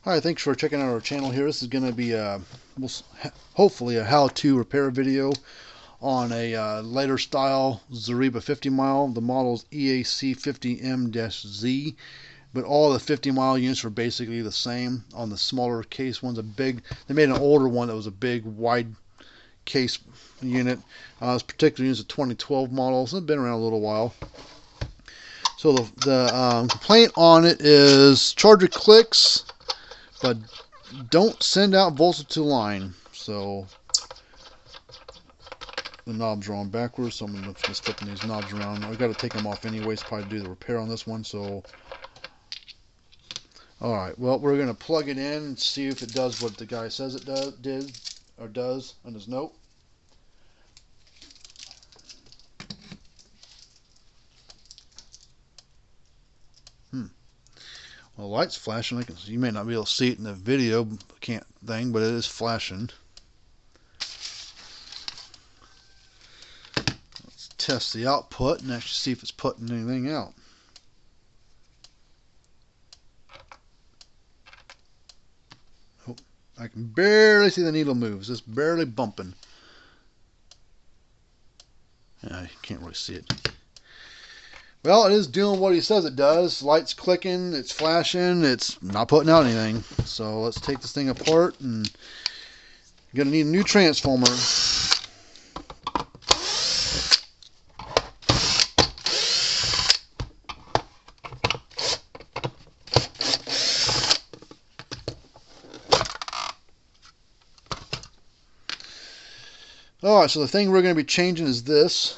Hi, thanks for checking out our channel here. This is going to be hopefully a how-to repair video on a later style Zareba 50 mile. The model is EAC 50M-Z, but all the 50 mile units are basically the same. On the smaller case ones, they made an older one that was a big wide case unit. This particular unit is a 2012 model, so it's been around a little while. So the complaint on it is charger clicks, but don't send out voltage to line. So the knobs are on backwards, so I'm just flipping these knobs around. I've got to take them off anyways, probably to do the repair on this one. So alright, well, we're going to plug it in and see if it does what the guy says it does on his note. Well, the light's flashing. You may not be able to see it in the video thing, but it is flashing. Let's test the output and actually see if it's putting anything out. Oh, I can barely see the needle move. It's just barely bumping. Yeah, I can't really see it. Well, it is doing what he says it does. Light's clicking, it's flashing, it's not putting out anything. So let's take this thing apart, and you're going to need a new transformer. Alright, so the thing we're going to be changing is this.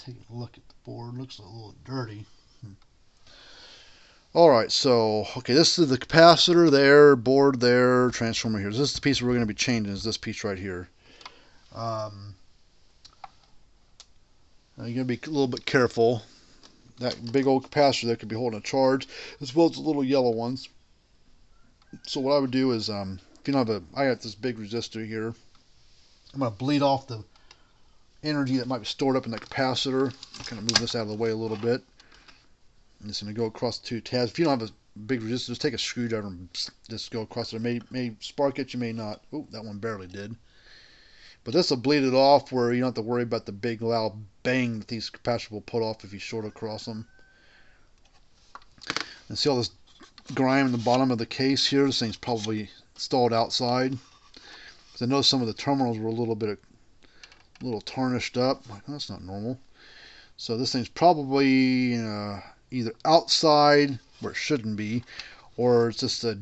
Take a look at the board. Looks a little dirty. Alright, so okay, this is the capacitor there, board there, transformer here. This is the piece we're going to be changing, is this piece right here. You're going to be a little bit careful. That big old capacitor there could be holding a charge, as well as the little yellow ones. So what I would do is, if you don't have I got this big resistor here. I'm going to bleed off the energy that might be stored up in the capacitor. Kind of move this out of the way a little bit. I'm just going to go across the two tabs. If you don't have a big resistor, just take a screwdriver and just go across it. It may spark it, you may not. Oh, that one barely did. But this will bleed it off where you don't have to worry about the big loud bang that these capacitors will put off if you short across them. And see all this grime in the bottom of the case here? This thing's probably installed outside. Because I know some of the terminals were a little tarnished up. Like, oh, that's not normal. So this thing's probably either outside where it shouldn't be, or it's just a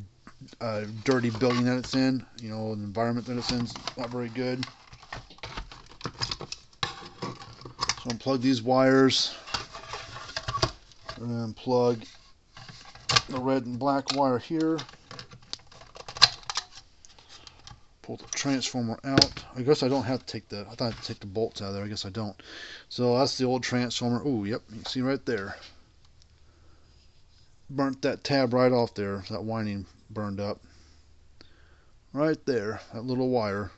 dirty building that it's in. You know, the environment that it's in is not very good. So unplug these wires and plug the red and black wire here. Pull the transformer out. I guess I don't have to take I thought I had to take the bolts out of there. I guess I don't. So that's the old transformer. Oh, yep, you can see right there. Burnt that tab right off there. That winding burned up. Right there, that little wire.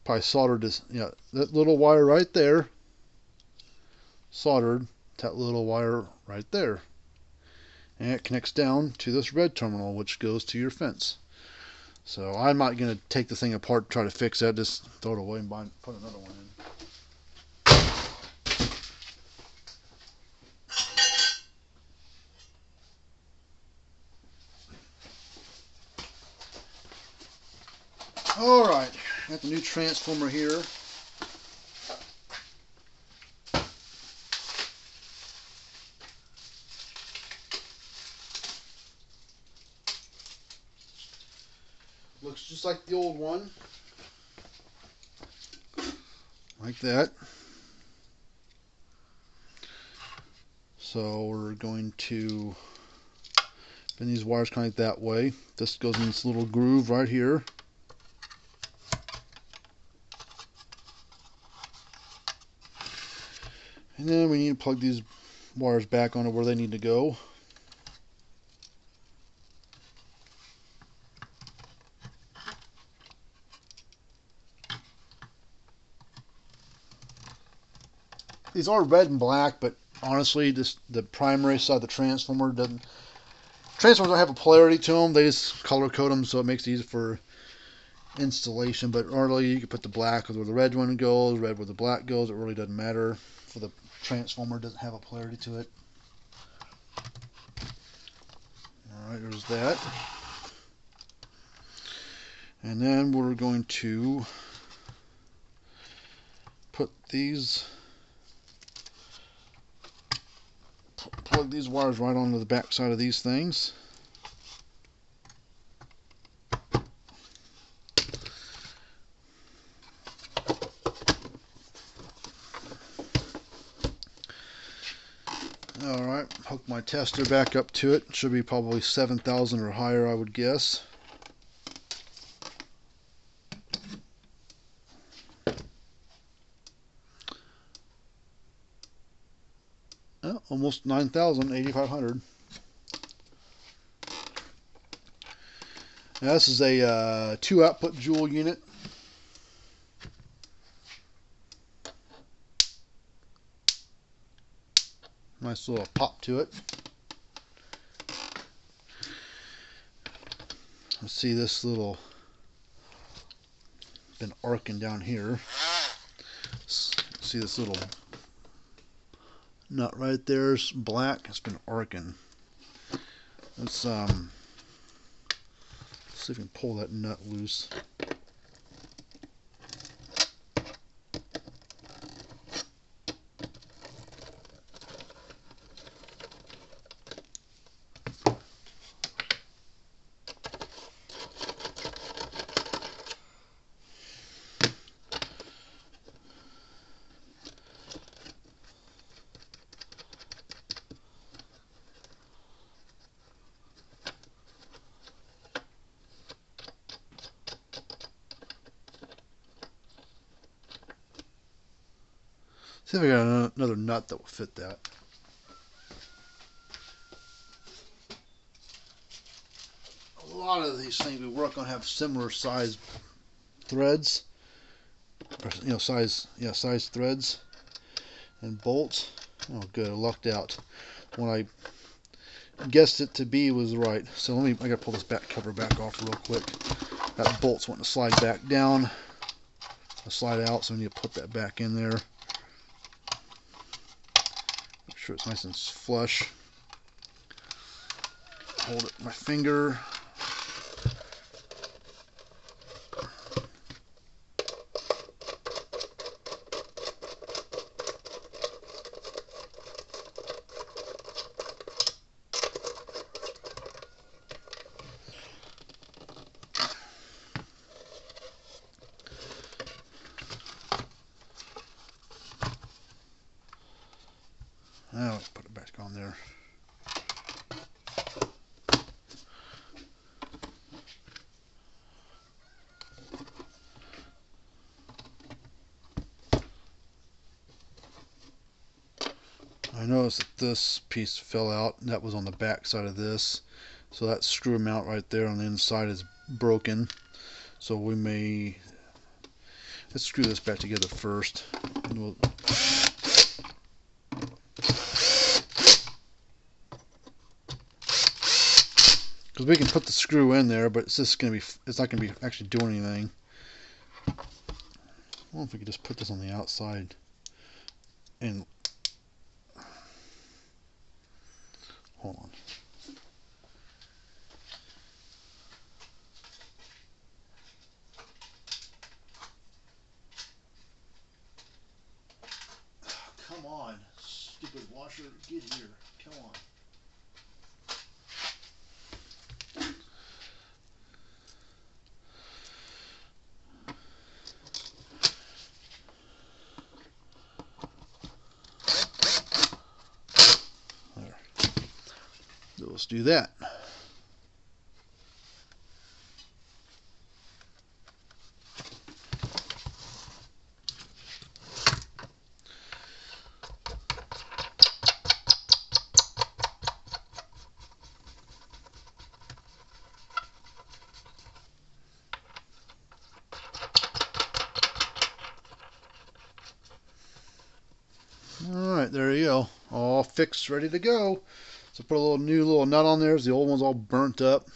Probably soldered this, yeah, that little wire right there. Soldered that little wire right there. And it connects down to this red terminal, which goes to your fence. So I'm not going to take the thing apart and try to fix that. Just throw it away and put another one in. Alright, got the new transformer here. Looks just like the old one. Like that. So we're going to bend these wires kind of like that way. This goes in this little groove right here. And then we need to plug these wires back onto where they need to go. These are red and black, but honestly, the primary side of the transformer doesn't. Transformers don't have a polarity to them. They just color code them so it makes it easy for installation. But normally you can put the black where the red one goes, red where the black goes. It really doesn't matter. For the transformer, it doesn't have a polarity to it. Alright, there's that. And then we're going to put these, plug these wires right onto the back side of these things. Alright, hook my tester back up to it. Should be probably 7,000 or higher, I would guess. Oh, almost 9,000, 8,500. Now this is a 2 output joule unit. Nice little pop to it. Let's see this little, been arcing down here. See this little nut right there is black. It's been arcing. Let's see if we can pull that nut loose. See if I got another nut that will fit that. A lot of these things we work on have similar size threads, or, size threads and bolts. Oh, good, I lucked out. When I guessed it to be was right. So I gotta pull this back cover back off real quick. That bolt's wanting to slide back down, slide out, so we need to put that back in there. Make sure it's nice and flush. Hold it with my finger. Now let's put it back on there. I noticed that this piece fell out, and that was on the back side of this. So that screw mount right there on the inside is broken. So we may, let's screw this back together first. And we'll, because we can put the screw in there, but it's just going to be, it's not going to be actually doing anything. I don't know if we could just put this on the outside and hold on. Come on, stupid washer, get here. Come on. So let's do that. Alright, there you go. All fixed, ready to go. So put a new little nut on there. The old one's all burnt up.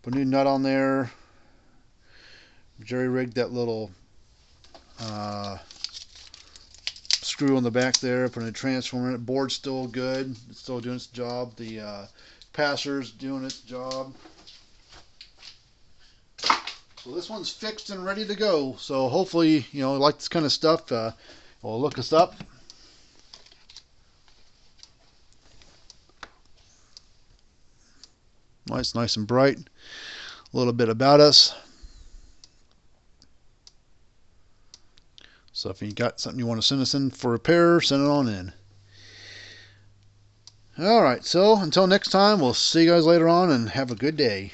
Put a new nut on there. Jerry rigged that little screw on the back there. Put a transformer in it. Board's still good. It's still doing its job. The passer's doing its job. So this one's fixed and ready to go. So hopefully, you know, like this kind of stuff, well, look us up. Nice and bright. A little bit about us. So if you got something you want to send us in for repair, send it on in. Alright, so until next time, we'll see you guys later on and have a good day.